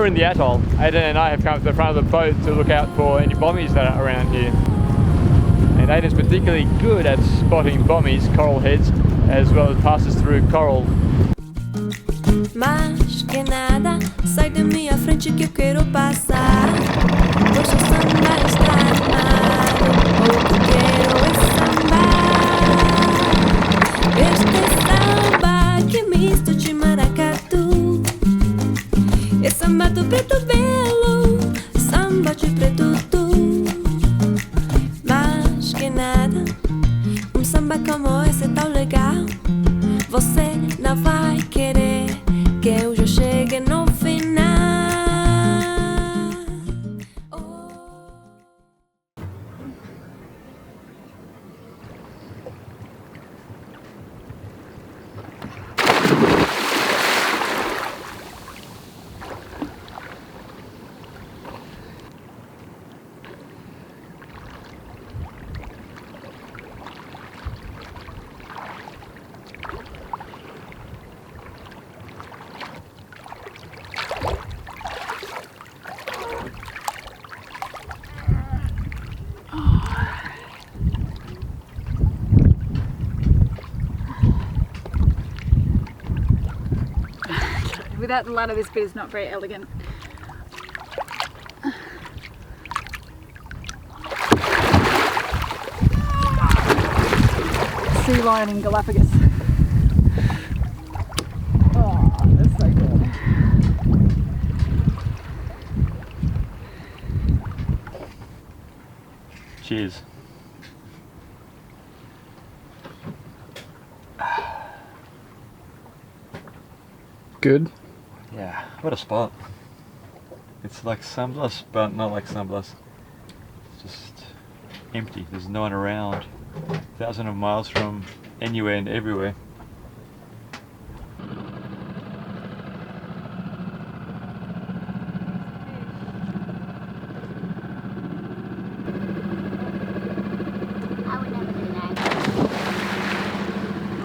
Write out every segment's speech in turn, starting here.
we're in the atoll, Aiden and I have come to the front of the boat to look out for any bommies that are around here. And Aiden's particularly good at spotting bommies, coral heads, as well as passes through coral. Mais que nada, sai da minha frente que eu quero passar. Pois o samba está animado, o que quero é sambar. Este samba que é misto de maracatu. É samba do preto belo, samba de preto tu. Mais que nada, samba como esse é tão legal. Você não vai querer que eu já chegue no final. Without the ladder, this bit is not very elegant. Sea lion in Galapagos. Oh, that's so good. Cheers. Good. Yeah, what a spot. It's like sunblast, but not like sunblast. It's just empty. There's no one around. Thousands of miles from anywhere and everywhere. I would never do that.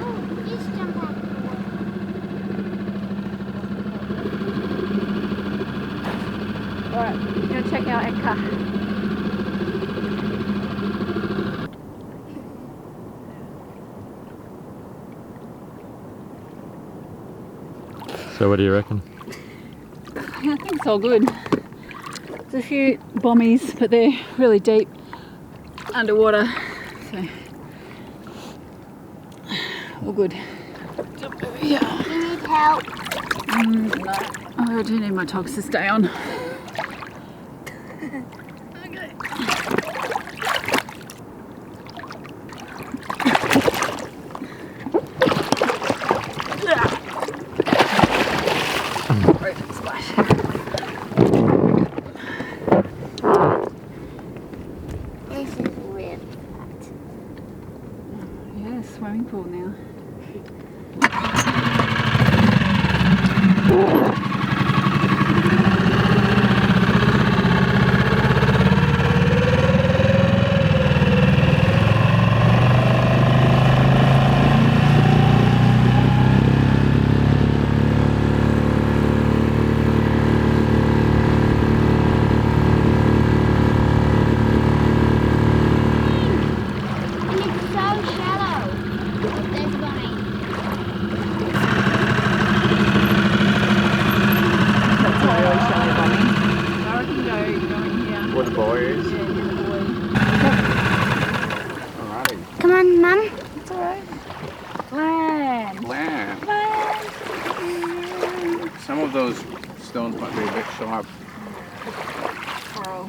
Oh, just jump out of the water. Alright, I'm going to check our anchor. So what do you reckon? I think it's all good. There's a few bommies, but they're really deep underwater, so all good. Jump over here. Do you need help? No, oh, I do need my togs to stay on. Okay. Splash. This is weird. Yeah, swimming pool now. Come on, Mum. It's alright. Land. Land. Land. Some of those stones might be a bit sharp. Coral.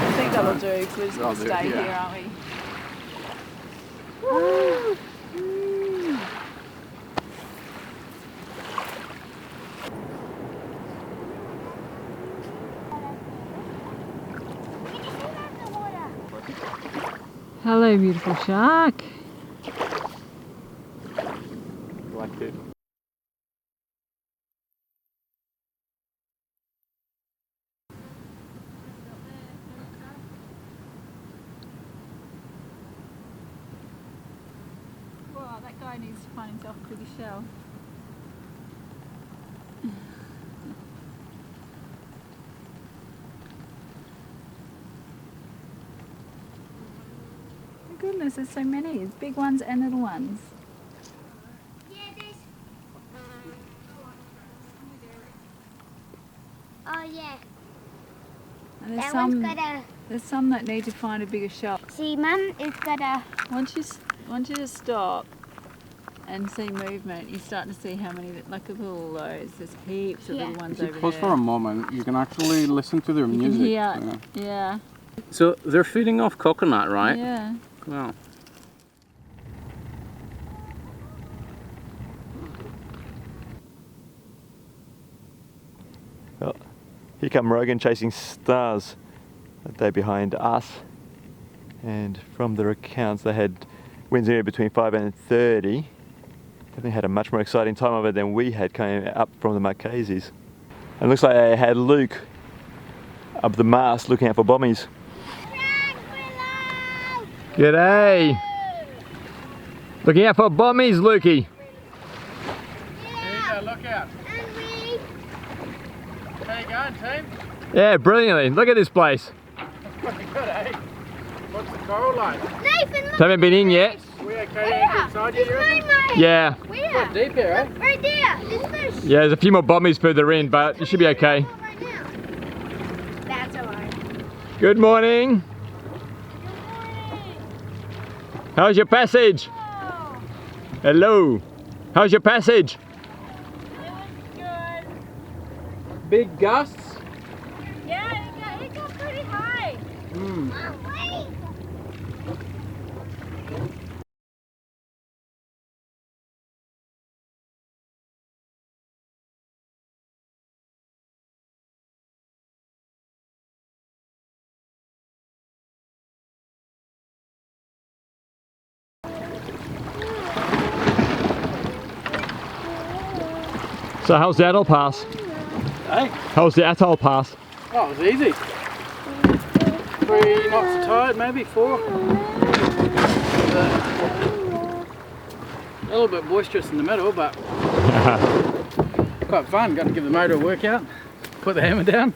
I think that'll do because we're just going to That'll stay do, here, yeah. aren't we? Hello, beautiful shark. Like it. Wow, that guy needs to find himself a bigger shell. goodness, there's so many. There's big ones and little ones. Yeah, there's... Oh, yeah. And That one's got a... there's some that need to find a bigger shop. See, Mum, it's got a... Once you just stop and see movement, you start to see how many, like look at all those. There's heaps of Yeah. little ones If you over pause there. for a moment, you can actually listen to their You music. can hear, yeah. So they're feeding off coconut, right? Yeah. Wow. Well, here come Rogan chasing stars that day behind us. And from their accounts, they had winds anywhere between 5 and 30. Definitely had a much more exciting time of it than we had coming up from the Marquesas. And it looks like they had Luke up the mast looking out for bommies. Tranquilo! G'day! Looking out for bommies, Lukey. Yeah, look out. And we... How you going, team? Yeah, brilliantly. Look at this place. Pretty good, eh? What's the coral like? Nathan, look! Haven't been in yet. We okay inside you, It's you reckon? mine, mate! Yeah. Where? Deep here, eh? Look, right there! There's fish! Yeah, there's a few more bommies further in, but you should be okay. Right now. That's alright. Good morning. How's your passage? Oh, Hello. How's your passage? it was good. Big gusts. Yeah, it got pretty high. Mm. Oh, wait! So how's the atoll pass? Hey? How's the atoll pass? Oh, it was easy. 3 knots of tide, maybe 4. A little bit boisterous in the middle, but quite fun. Got to give the motor a workout, put the hammer down.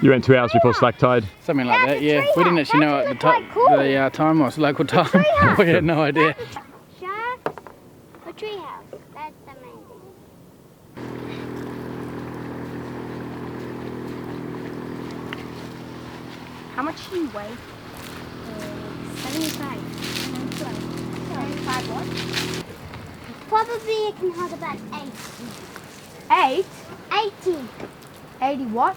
You went 2 hours before slack tide. Something like That's that, a yeah. We didn't treehouse. actually know That at the looks like cool. the time was local time. treehouse. We had no idea. Sharks? A treehouse. That's amazing. How much do you weigh? 75. 75 what? Probably it can hold about 80. 80? 80 what?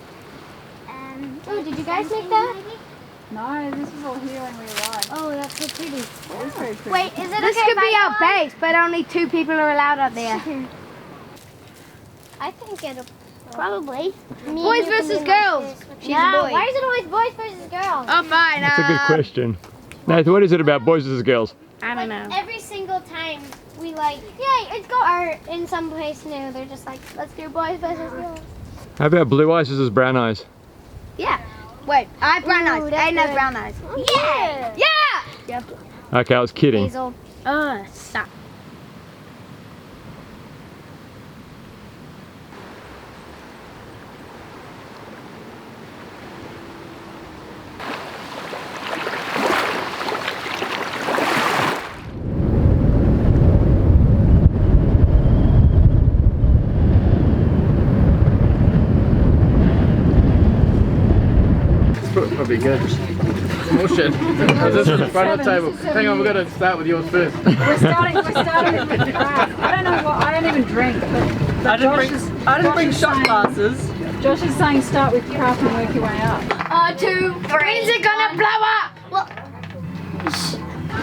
Oh, did you guys make that? No, this was all here when we arrived. Oh, that's so pretty. It is very pretty. Wait, is it This okay could if be I our go on? base, but only 2 people are allowed out there. I think it'll probably. Boys versus girls. She's a boy. Why is it always boys versus girls? Oh, fine. That's a good question. Nathan, what is it about boys versus girls? I don't know. Every single time we like, yay, it's go. Or in some place new, they're just like, let's do boys versus girls. How about blue eyes versus brown eyes? Yeah. Wait, I have brown Ooh, eyes. that's Aiden has good. brown eyes. Yeah. Yeah. Okay, I was kidding. Hazel. Stop. Probably good. More shit. This is in front of the table. Hang on, we've got to start with yours first. We're starting with craft. I don't know what, I don't even drink, but I didn't bring shot glasses. Josh is saying start with craft and work your way up. 2, 3. When's it gonna blow up?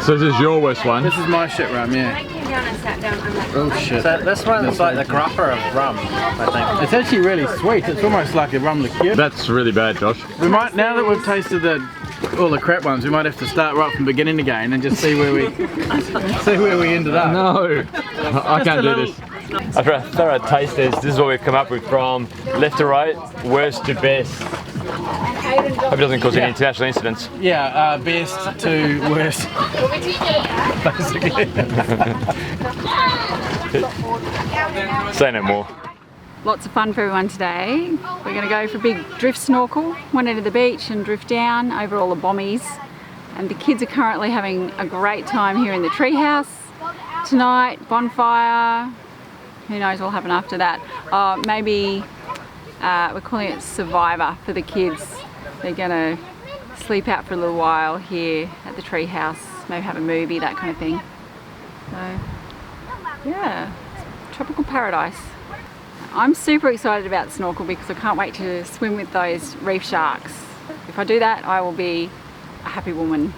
So this is your worst one. This is my shit rum, yeah. I came down and sat down. I'm like, Oh shit. So this one's like the grappa of rum, I think. It's actually really sweet. It's almost like a rum liqueur. That's really bad, Josh. We might, now that we've tasted all the crap ones, we might have to start right from the beginning again and just see where we ended up. No, I can't do this. After a thorough taste test, this is what we've come up with from left to right, worst to best. Hope it doesn't cause any international incidents. Yeah, best to worst. Basically. Say no more. Lots of fun for everyone today. We're going to go for a big drift snorkel, one end of the beach and drift down over all the bommies. and the kids are currently having a great time here in the treehouse. Tonight, bonfire, who knows what'll happen after that. Maybe we're calling it Survivor for the kids. They're gonna sleep out for a little while here at the treehouse, maybe have a movie, that kind of thing. So, yeah, tropical paradise. I'm super excited about snorkel because I can't wait to swim with those reef sharks. If I do that, I will be a happy woman.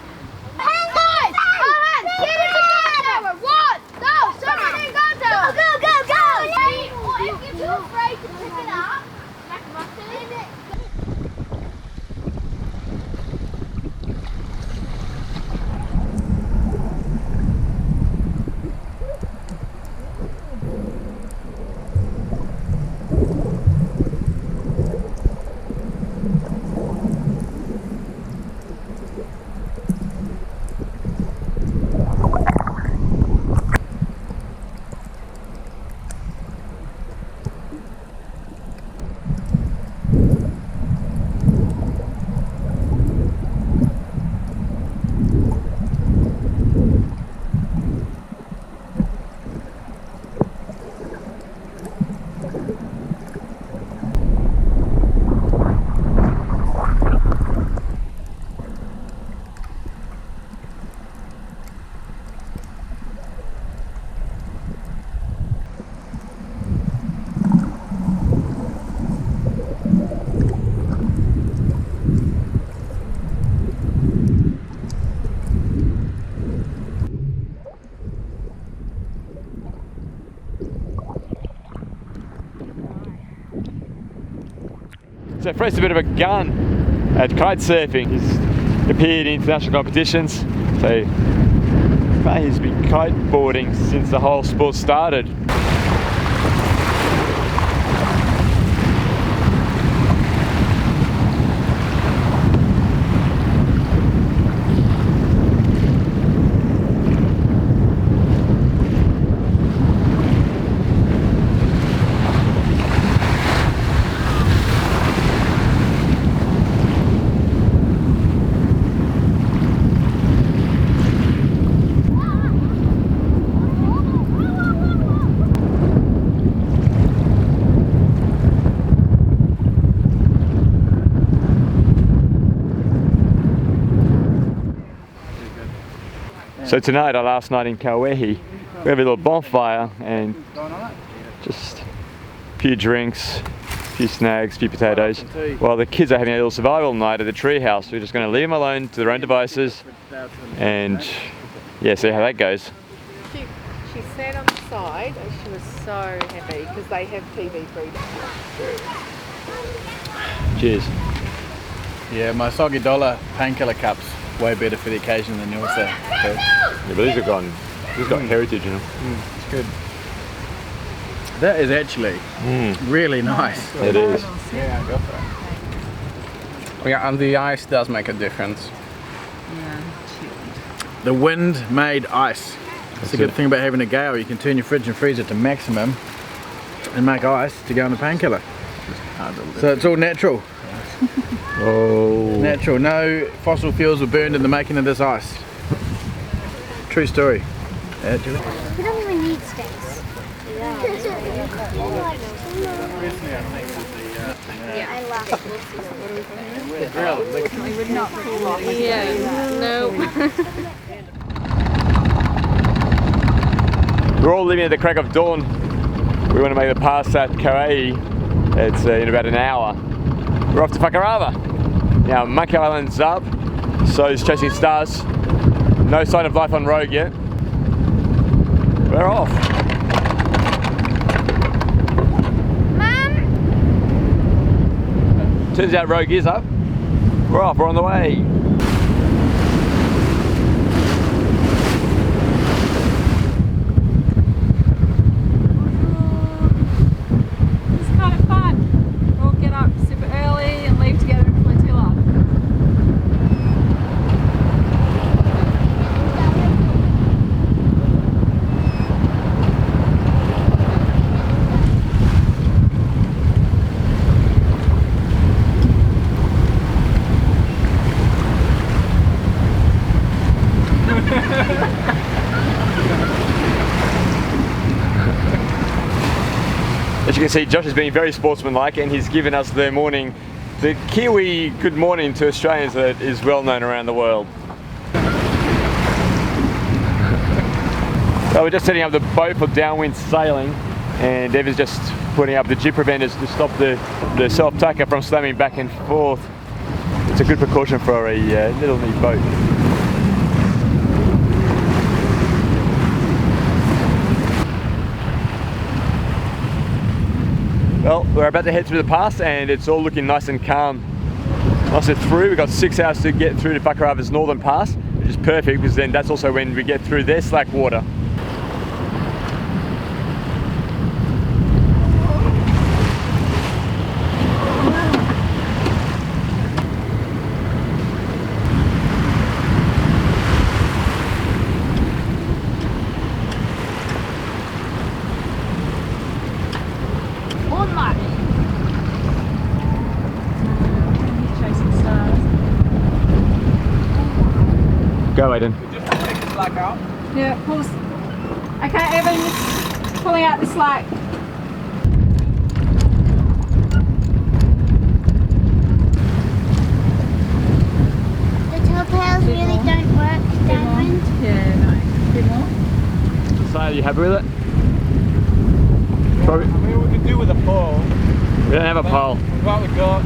So Fred's a bit of a gun at kite surfing. He's appeared in international competitions, so he's been kiteboarding since the whole sport started. So tonight, our last night in Kauehi, we have a little bonfire and just a few drinks, a few snags, a few potatoes, while the kids are having a little survival night at the treehouse. We're just going to leave them alone to their own devices and yeah, see how that goes. She sat on the side and she was so happy because they have TV freedom. Cheers. Yeah, my soggy dollar painkiller cups way better for the occasion than yours there. Yeah, but these have got heritage in them. It's good. That is actually really nice. It is. Yeah, go for it. Yeah, and the ice does make a difference. The wind made ice. That's the good thing about having a gale. You can turn your fridge and freezer to maximum and make ice to go on the painkiller. So it's all natural. Oh. Natural. No fossil fuels were burned in the making of this ice. True story. Actually. We don't even need space. I love it. We would not cool off. Yeah, no. We're all leaving at the crack of dawn. We want to make the pass at Kauehi. It's in about an hour. We're off to Whakarava. Now Monkey Island's up, so is Chasing Stars. No sign of life on Rogue yet. We're off. Mum! Turns out Rogue is up. We're off, we're on the way. As you can see, Josh is being very sportsmanlike and he's given us the morning, the Kiwi good morning to Australians that is well known around the world. So we're just setting up the boat for downwind sailing, and Evan's just putting up the jib preventers to stop the self-tacker from slamming back and forth. It's a good precaution for a little neat boat. Well, we're about to head through the pass and it's all looking nice and calm. Once we're through, we've got 6 hours to get through to Whakarava's northern pass, which is perfect because then that's also when we get through their slack water. Go, Aiden. Just take the slack out. Yeah, pulls. Okay, Evan, pulling out the slack. The telltales really don't work downwind. Yeah, no. A bit more. So, are you happy with it? I mean, we could do with a pole. We don't have a pole. What we got.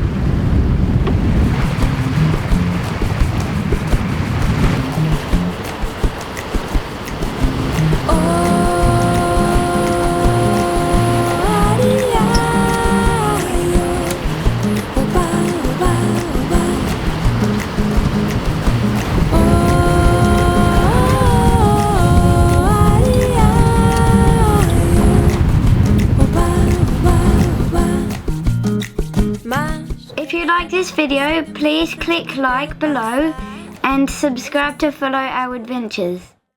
If you like this video, please click like below and subscribe to follow our adventures.